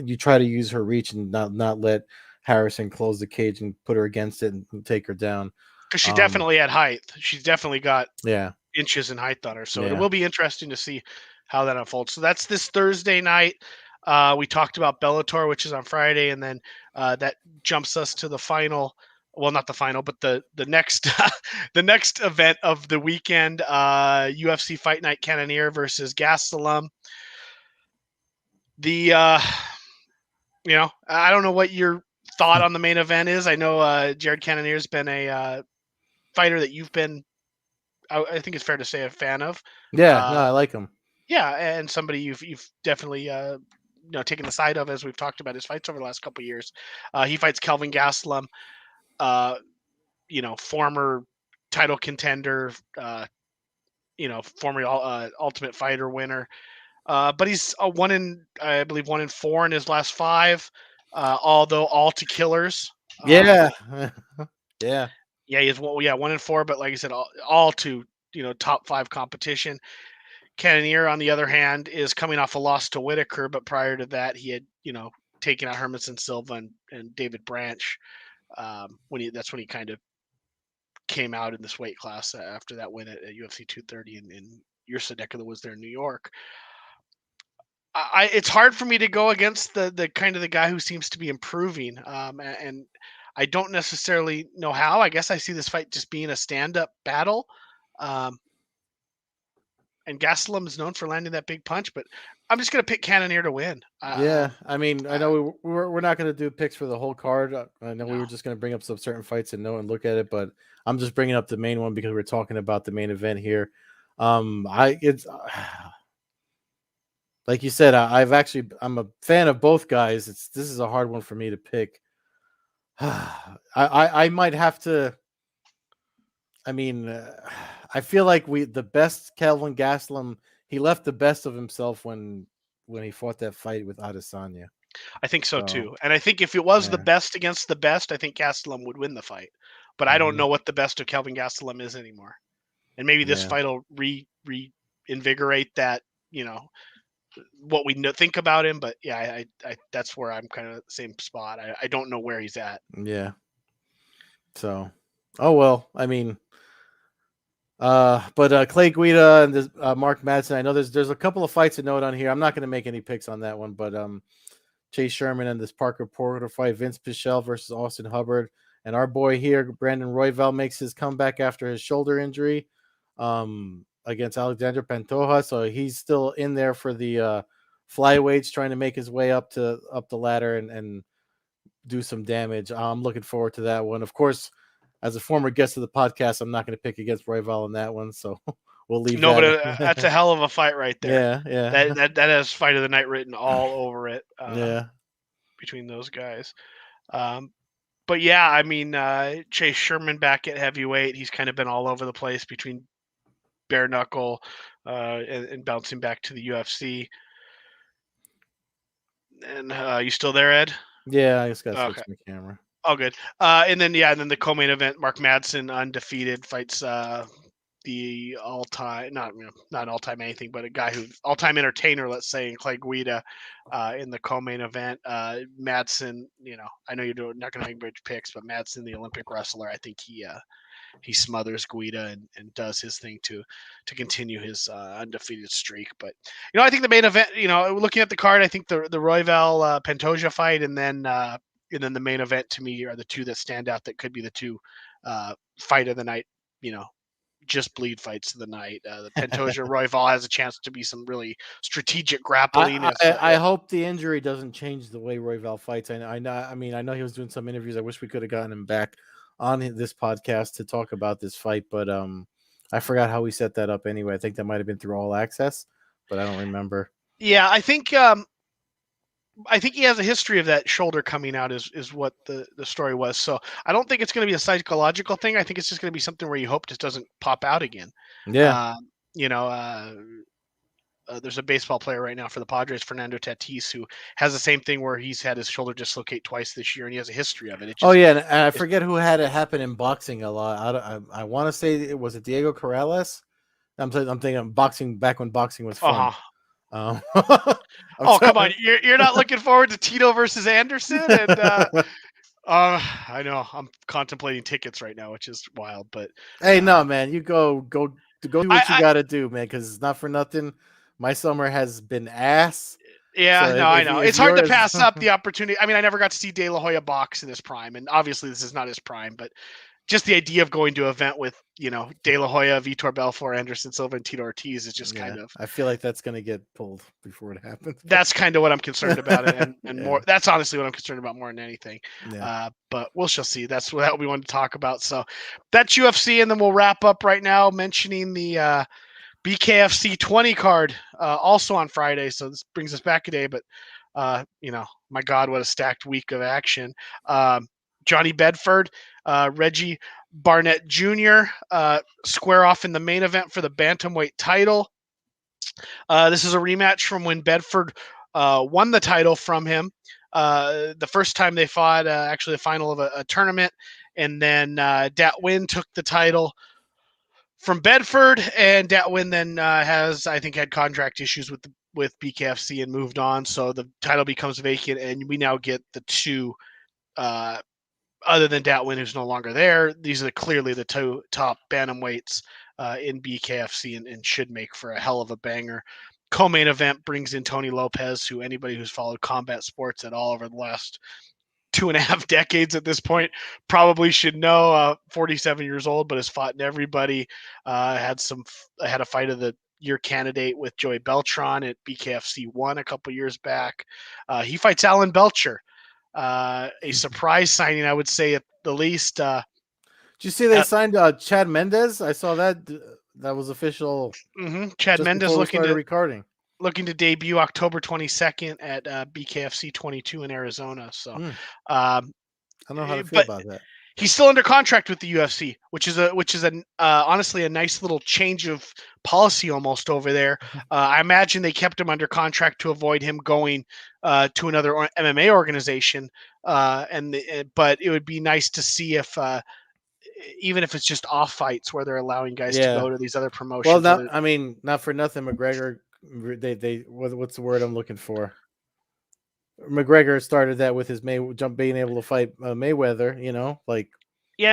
you try to use her reach and not let Harrison close the cage and put her against it and take her down. Because she Um, definitely had height. She's definitely got yeah, inches in height on her. So it yeah, will be interesting to see how that unfolds. So that's this Thursday night. We talked about Bellator, which is on Friday, and then that jumps us to the final. Well, not the final, but the next the next event of the weekend. UFC Fight Night Cannonier versus Gastelum. The I don't know what your thought on the main event is. I know Jared Cannonier's been a fighter that you've been, I think it's fair to say, a fan of. yeah. No, Uh, I like him. Yeah, and somebody you've definitely taken the side of, as we've talked about his fights over the last couple of years. He fights Kelvin Gastelum, uh, former title contender, former Ultimate Fighter winner. But he's I believe 1-4 in his last five, although all to killers. Yeah, yeah, Yeah, he's 1-4, but like I said, all to top five competition. Cannonier, on the other hand, is coming off a loss to Whitaker, but prior to that, he had taken out Hermanson Silva and David Branch. That's when he kind of came out in this weight class after that win at UFC 230 in Ursadeka that was there in New York. It's hard for me to go against the kind of the guy who seems to be improving, and I don't necessarily know how. I guess I see this fight just being a stand up battle. Um, and Gastelum is known for landing that big punch, but I'm just going to pick Cannonier to win. yeah. I mean, I Uh, know we're not going to do picks for the whole card. I know we no, were just going to bring up some certain fights and know and look at it, but I'm just bringing up the main one because we're talking about the main event here. I it's like you said, I'm a fan of both guys. This is a hard one for me to pick. I might have to. I mean, I feel like the best Kelvin Gastelum. He left the best of himself when he fought that fight with Adesanya. I think so So too. And I think if it was the yeah, best against the best, I think Gastelum would win the fight. But I don't hmm know what the best of Kelvin Gastelum is anymore. And maybe this yeah, fight will reinvigorate that, what we think about him. But yeah, I that's where I'm kind of the same spot. I don't know where he's at. yeah. So, oh well. I mean, but Clay Guida and this, Mark Madsen. I know there's a couple of fights to note on here. I'm not going to make any picks on that one, but Chase Sherman and this Parker Porter fight, Vince Pichel versus Austin Hubbard, and our boy here, Brandon Royval, makes his comeback after his shoulder injury against Alexander Pantoja. So he's still in there for the flyweights trying to make his way up the ladder and do some damage. I'm looking forward to that one. Of course, as a former guest of the podcast, I'm not going to pick against Royval in that one, so we'll leave No, but that. that's a hell of a fight right there. Yeah, yeah, That has fight of the night written all over it yeah. between those guys. Um, but yeah, I mean, Chase Sherman back at heavyweight. He's kind of been all over the place between bare knuckle and bouncing back to the UFC. And you still there, Ed? Yeah, I just got to switch Okay. my camera. Oh, good. And then the co-main event, Mark Madsen, undefeated, fights the all-time, not all-time anything, but a guy who all-time entertainer, let's say, in Clay Guida in the co-main event. Madsen, I know you're not going to make bridge picks, but Madsen, the Olympic wrestler, I think he smothers Guida and does his thing to continue his undefeated streak. But I think the main event, looking at the card, I think the Royval Pantoja fight, and then the main event to me are the two that stand out. That could be the two fight of the night. Just bleed fights of the night. The Pantoja Royval has a chance to be some really strategic grappling. I hope the injury doesn't change the way Royval fights. I know. I mean, I know he was doing some interviews. I wish we could have gotten him back on this podcast to talk about this fight, but I forgot how we set that up. Anyway, I think that might have been through All Access, but I don't remember. Yeah, I think he has a history of that shoulder coming out is what the story was. So I don't think it's going to be a psychological thing. I think it's just going to be something where you hope this doesn't pop out again. Yeah. There's a baseball player right now for the Padres, Fernando Tatis, who has the same thing where he's had his shoulder dislocate twice this year, and he has a history of it. And I forget who had it happen in boxing a lot. I want to say it was Diego Corrales. I'm thinking boxing back when boxing was fun. Come on! You're not looking forward to Tito versus Anderson, and I know I'm contemplating tickets right now, which is wild. But hey, no, man, you go do what you got to do, man, because it's not for nothing. My summer has been ass. Yeah, so I know. It's hard to pass up the opportunity. I mean, I never got to see De La Hoya box in his prime, and obviously this is not his prime, but just the idea of going to an event with, De La Hoya, Vitor Belfort, Anderson Silva, and Tito Ortiz is just kind of... I feel like that's going to get pulled before it happens. That's kind of what I'm concerned about, and more. That's honestly what I'm concerned about more than anything. Yeah. But we shall see. That's what we wanted to talk about. So that's UFC, and then we'll wrap up right now mentioning the BKFC 20 card also on Friday. So this brings us back a day, but my God, what a stacked week of action. Johnny Bedford, Reggie Barnett Jr. Square off in the main event for the bantamweight title. This is a rematch from when Bedford won the title from him. The first time they fought, actually the final of a tournament, and then Dat Nguyen took the title from Bedford, and Dat Nguyen then had contract issues with BKFC and moved on, so the title becomes vacant, and we now get the two, other than Dat Nguyen, who's no longer there. These are clearly the two top bantamweights in BKFC, and should make for a hell of a banger. Co-main event brings in Tony Lopez, who anybody who's followed combat sports at all over the last 2.5 decades at this point probably should know. 47 years old, but has fought in everybody. Had a fight of the year candidate with Joey Beltran at BKFC 1 a couple years back. He fights Alan Belcher. A surprise signing, I would say, at the least. Did you see they signed Chad Mendes? I saw that was official. Mm-hmm. Chad Mendes looking to debut October 22nd at BKFC 22 in Arizona. So I don't know how to feel about that. He's still under contract with the UFC, which is honestly a nice little change of policy almost over there. I imagine they kept him under contract to avoid him going to another MMA organization. But it would be nice to see if even if it's just off fights where they're allowing guys to go to these other promotions. Well, not for nothing, McGregor. What's the word I'm looking for? McGregor started that with his being able to fight Mayweather. In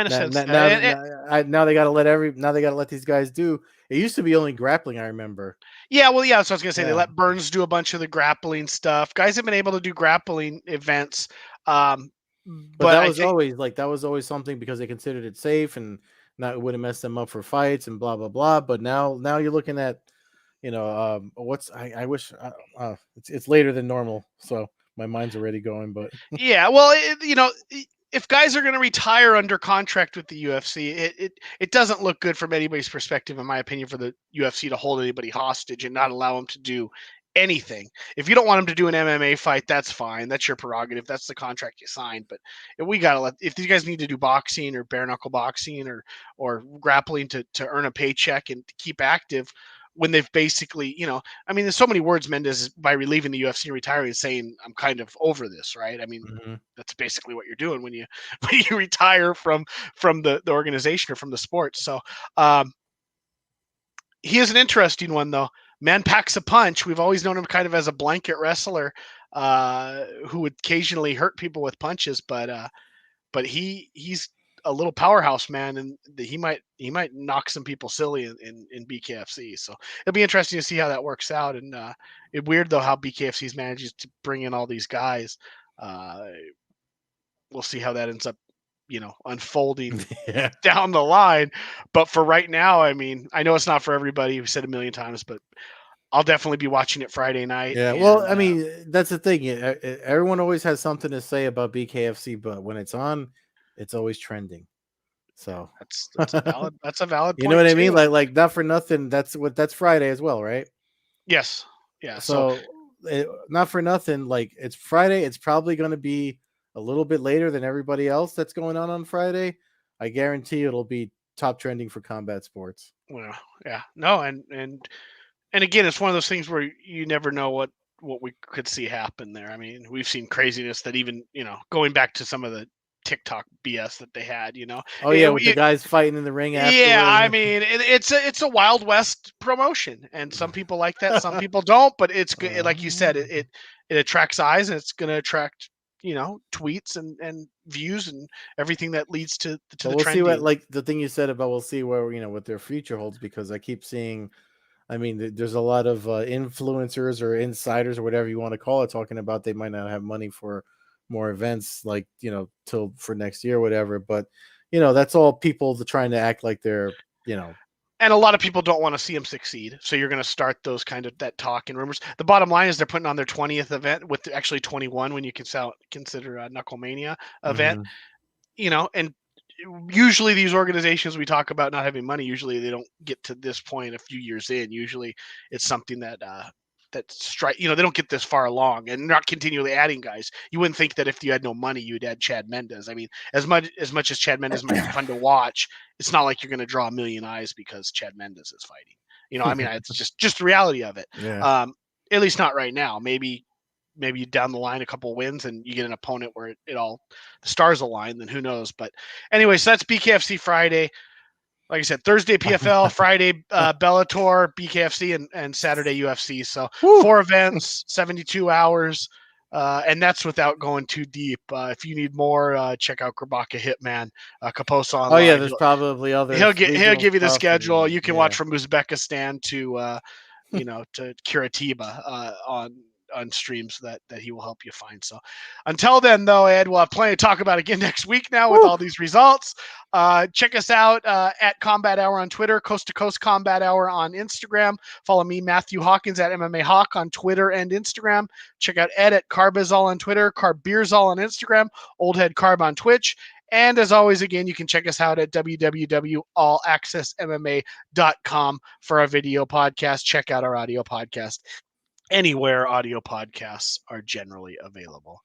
a sense. Now they got to let these guys do. It used to be only grappling, I remember. Yeah, so I was gonna say they let Burns do a bunch of the grappling stuff. Guys have been able to do grappling events. But that was always something because they considered it safe and it wouldn't mess them up for fights and blah blah blah. But now you're looking at what's I wish it's later than normal, so my mind's already going. But Yeah, well, if guys are going to retire under contract with the UFC, it doesn't look good from anybody's perspective, in my opinion, for the UFC to hold anybody hostage and not allow them to do anything. If you don't want them to do an MMA fight, that's fine. That's your prerogative. That's the contract you signed. But we gotta if these guys need to do boxing or bare knuckle boxing or grappling to earn a paycheck and to keep active, when they've basically, I mean, there's so many words Mendez by relieving the UFC and retiring saying I'm kind of over this, right? I mean, Mhm. that's basically what you're doing when you when you retire from the organization or from the sport. So um, he is an interesting one though. Man packs a punch. We've always known him kind of as a blanket wrestler who would occasionally hurt people with punches, but he's a little powerhouse man, and he might knock some people silly in BKFC. So it'll be interesting to see how that works out. And it's weird though how BKFC's manages to bring in all these guys. Uh, we'll see how that ends up, unfolding Yeah. down the line. But for right now, I mean, I know it's not for everybody. We've said a million times, but I'll definitely be watching it Friday night. Yeah, well, And I mean, that's the thing. Everyone always has something to say about BKFC, but when it's on, it's always trending. So, that's a valid you know point what I mean? too. And Like not for nothing. That's Friday as well, right? yes, yeah. So So, not for nothing. Like it's Friday. It's probably going to be a little bit later than everybody else that's going on Friday. I guarantee it'll be top trending for combat sports. well, yeah, no, and again, it's one of those things where you never know what we could see happen there. I mean, we've seen craziness that even going back to some of the TikTok BS that they had. Oh yeah, It, with the it, guys fighting in the ring yeah, I afterwards. mean, it's a Wild West promotion, and some people like that, some people don't. But it's good, like you said, Uh, it attracts eyes, and it's going to attract tweets and views and everything that leads to But the we'll see what, trending. like the thing you said about, we'll see where what their future holds, because I keep seeing, I mean, there's a lot of influencers or insiders or whatever you want to call it talking about they might not have money for more events, like till for next year or whatever. But that's all people trying to act like they're you know And a lot of people don't want to see him succeed. So you're going to start those kind of that talk and rumors. The bottom line is they're putting on their 20th event with actually 21 when you consider a Knucklemania event, Mhm. and usually these organizations we talk about not having money, usually they don't get to this point a few years in. Usually it's something they don't get this far along and not continually adding guys. You wouldn't think that if you had no money you'd add Chad Mendez. I mean, as much as Chad Mendez might be fun to watch, it's not like you're going to draw a million eyes because Chad Mendez is fighting. I mean, it's just the reality of it. Yeah. um at least not right now. Maybe down the line a couple wins and you get an opponent where it all the stars align, then who knows. But anyway, so that's BKFC Friday. Like I said, Thursday PFL, Friday Bellator, BKFC, and Saturday UFC. So Woo! 4 events, 72 hours, and that's without going too deep. If you need more, check out Grabaka Hitman, Kaposa Oh yeah, Online. there's probably other He'll regional give you the stuff, schedule. and You can watch yeah. from Uzbekistan to Curitiba on streams that he will help you find. So until then, though, Ed, we'll have plenty to talk about again next week now with Woo! all these results. Check us out at Combat Hour on Twitter, Coast to Coast Combat Hour on Instagram. Follow me, Matthew Hawkins, at MMA Hawk on Twitter and Instagram. Check out Ed at Carbazol on Twitter, Carbeerzol on Instagram, Old Head Carb on Twitch. And as always, again, you can check us out at www.allaccessmma.com for our video podcast. Check out our audio podcast anywhere audio podcasts are generally available.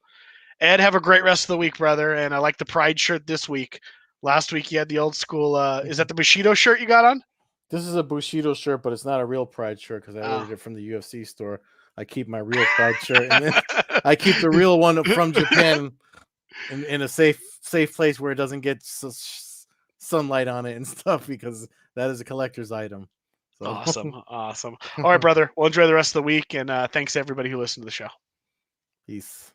Ed, have a great rest of the week, brother. And I like the Pride shirt this week. Last week you had the old school. Is that the Bushido shirt you got on? This is a Bushido shirt, but it's not a real Pride shirt because I Oh. ordered it from the UFC store. I keep my real Pride shirt, and then I keep the real one from Japan in a safe place where it doesn't get sunlight on it and stuff, because that is a collector's item. So Awesome. All right, brother. Well, enjoy the rest of the week, and thanks to everybody who listened to the show. peace.